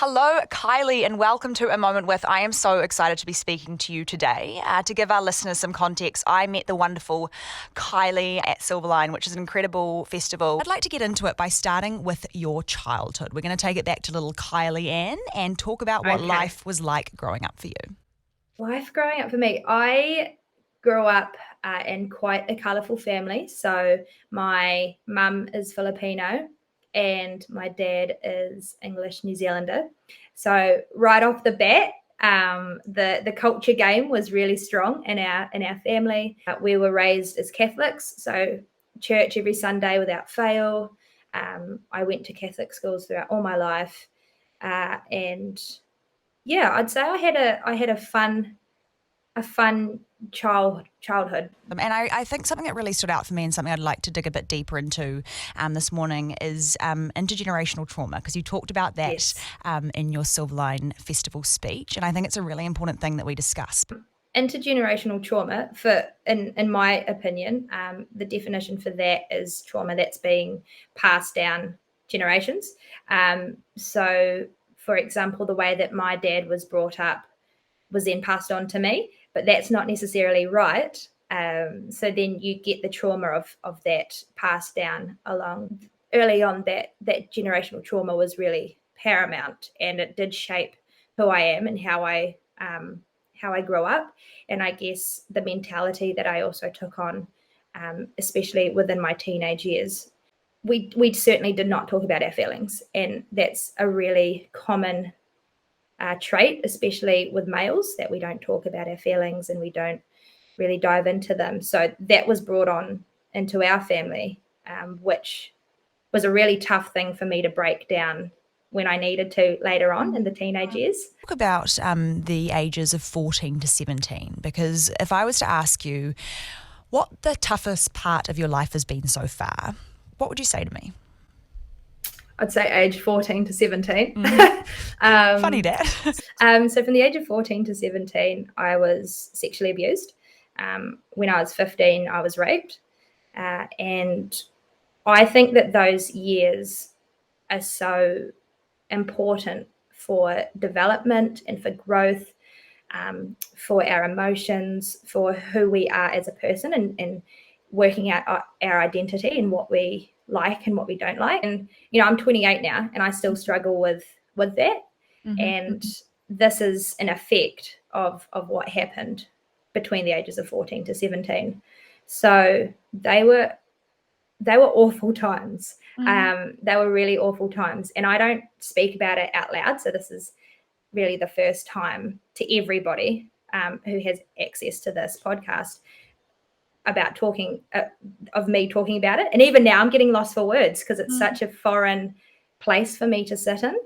Hello, Kylie, and welcome to A Moment With. I am so excited to be speaking to you today. To give our listeners some context, I met the wonderful Kylie at Silverline, which is an incredible festival. I'd like to get into it by starting with your childhood. We're going to take it back to little Kylie Ann and talk about what life was like growing up for you. Life growing up for me, I grew up in quite a colourful family. So my mum is Filipino and my dad is English New Zealander. So right off the bat, the culture game was really strong in our family. We were raised as Catholics, so church every Sunday without fail. I went to Catholic schools throughout all my life, and yeah, I'd say I had a fun childhood. And I think something that really stood out for me and something I'd like to dig a bit deeper into this morning is intergenerational trauma, because you talked about that Yes. In your Silverline Festival speech, and I think it's a really important thing that we discuss. Intergenerational trauma, in my opinion, the definition for that is trauma that's being passed down generations. So, for example, the way that my dad was brought up was then passed on to me, but that's not necessarily right. So then you get the trauma of that passed down along. Early on, that generational trauma was really paramount, and it did shape who I am and how I grew up, and I guess the mentality that I also took on, especially within my teenage years. We certainly did not talk about our feelings, and that's a really common trait, especially with males, that we don't talk about our feelings and we don't really dive into them. So that was brought on into our family, which was a really tough thing for me to break down when I needed to later on in the teenage years. Talk about the ages of 14 to 17, because if I was to ask you what the toughest part of your life has been so far, what would you say to me? I'd say age 14 to 17. Funny that. So from the age of 14 to 17, I was sexually abused. When I was 15, I was raped. And I think that those years are so important for development and for growth, for our emotions, for who we are as a person, and working out our identity and what we like and what we don't like. And I'm 28 now, and I still struggle with that. And this is an effect of what happened between the ages of 14 to 17. So they were awful times. They were really awful times, and I don't speak about it out loud. So this is really the first time to everybody who has access to this podcast about talking of me talking about it. And even now I'm getting lost for words because it's such a foreign place for me to sit in.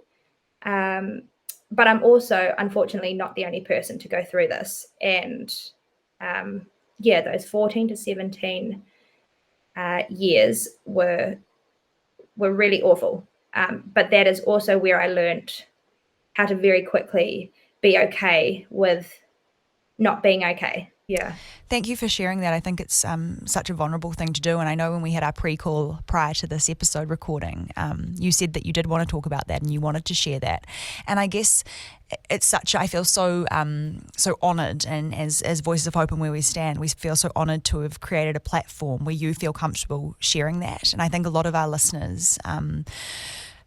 But I'm also, unfortunately, not the only person to go through this. And those 14 to 17 years were really awful. But that is also where I learned how to very quickly be okay with not being okay. Yeah. Thank you for sharing that. I think it's such a vulnerable thing to do. And I know when we had our pre-call prior to this episode recording, you said that you did want to talk about that and you wanted to share that. And I guess it's I feel so honoured, and as Voices of Hope and Where We Stand, we feel so honoured to have created a platform where you feel comfortable sharing that. And I think a lot of our listeners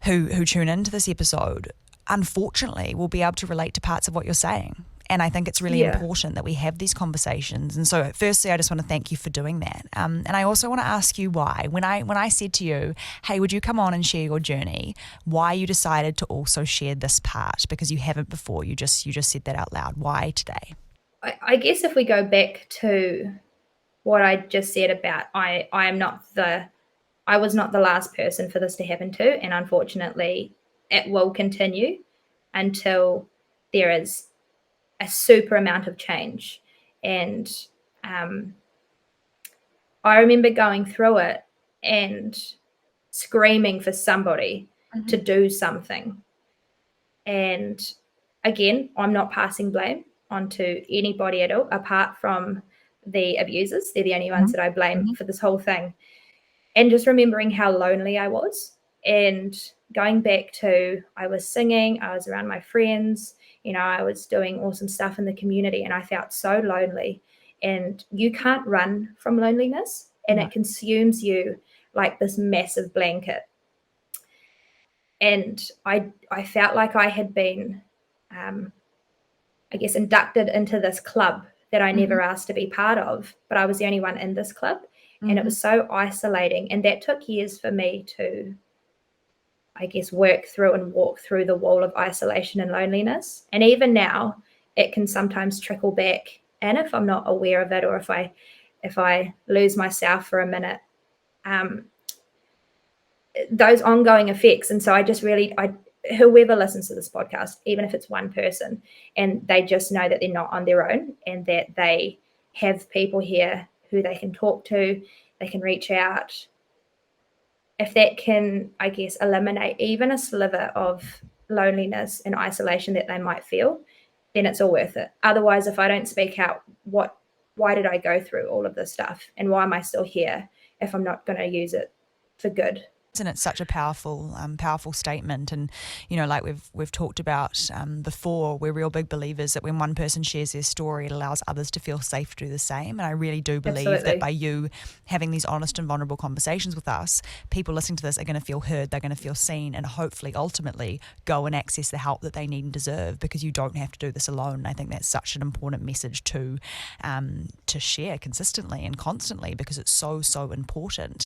who tune into this episode, unfortunately, will be able to relate to parts of what you're saying. And I think it's really important that we have these conversations. And so firstly, I just want to thank you for doing that. And I also want to ask you why. When I said to you, hey, would you come on and share your journey, why you decided to also share this part, because you haven't before. You just said that out loud. Why today? I guess if we go back to what I just said about I was not the last person for this to happen to. And unfortunately, it will continue until there is a super amount of change. And I remember going through it and screaming for somebody to do something. And again, I'm not passing blame onto anybody at all, apart from the abusers. They're the only ones that I blame for this whole thing. And just remembering how lonely I was And going back to, I was singing, I was around my friends, I was doing awesome stuff in the community, and I felt so lonely. And you can't run from loneliness, and No. it consumes you like this massive blanket. And I felt like I had been, I guess, inducted into this club that I never asked to be part of, but I was the only one in this club. And it was so isolating. And that took years for me to, I guess, work through and walk through the wall of isolation and loneliness. And even now, it can sometimes trickle back. And if I'm not aware of it, or if I lose myself for a minute, those ongoing effects. And so I just really, whoever listens to this podcast, even if it's one person, and they just know that they're not on their own, and that they have people here who they can talk to, they can reach out. If that can, I guess, eliminate even a sliver of loneliness and isolation that they might feel, then it's all worth it. Otherwise, if I don't speak out, why did I go through all of this stuff, and why am I still here if I'm not going to use it for good? And it's such a powerful statement. And like we've talked about before, we're real big believers that when one person shares their story, it allows others to feel safe to do the same. And I really do believe that by you having these honest and vulnerable conversations with us, people listening to this are going to feel heard, they're going to feel seen, and hopefully ultimately go and access the help that they need and deserve, because you don't have to do this alone. And I think that's such an important message to share consistently and constantly, because it's so important.